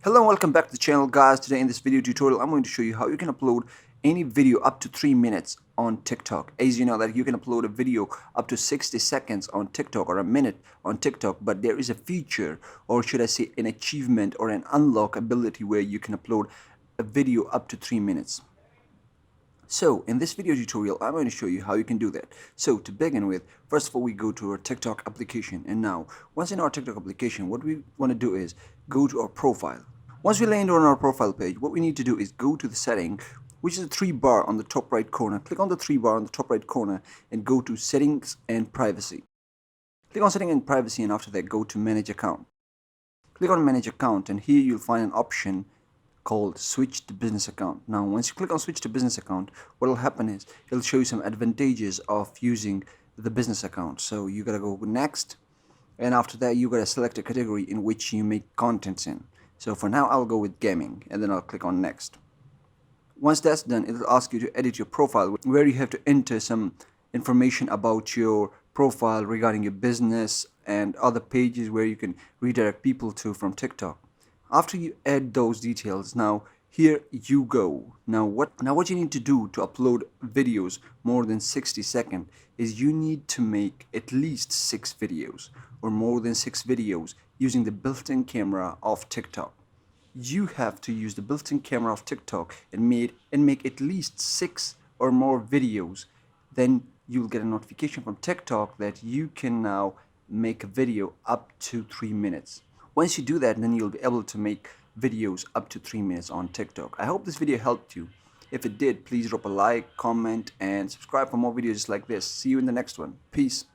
Hello and welcome back to the channel, guys. Today in this video tutorial I'm going to show you how you can upload any video up to 3 minutes on TikTok. As you know that you can upload a video up to 60 seconds on TikTok or a minute on TikTok, but there is a feature, or should I say an achievement or an unlock ability, where you can upload a video up to 3 minutes. So in this video tutorial, I'm going to show you how you can do that. So to begin with, first of all, we go to our TikTok application. And now, once in our TikTok application, what we want to do is go to our profile. Once we land on our profile page, what we need to do is go to the setting, which is the three bar on the top right corner. Click on the three bar on the top right corner and go to settings and privacy. Click on settings and privacy, and after that go to manage account. Click on manage account, and here you'll find an option called switch to business account. Now once you click on switch to business account, what will happen is it'll show you some advantages of using the business account. So you gotta go next, and after that you gotta select a category in which you make contents in. So for now I'll go with gaming, and then I'll click on next. Once that's done, it'll ask you to edit your profile, where you have to enter some information about your profile regarding your business and other pages where you can redirect people to from TikTok. After you add those details, now here you go. Now what you need to do to upload videos more than 60 seconds is you need to make at least 6 videos or more than 6 videos using the built-in camera of TikTok. You have to use the built-in camera of TikTok and make at least 6 or more videos. Then you'll get a notification from TikTok that you can now make a video up to 3 minutes. Once you do that, then you'll be able to make videos up to 3 minutes on TikTok. I hope this video helped you. If it did, please drop a like, comment, and subscribe for more videos just like this. See you in the next one. Peace.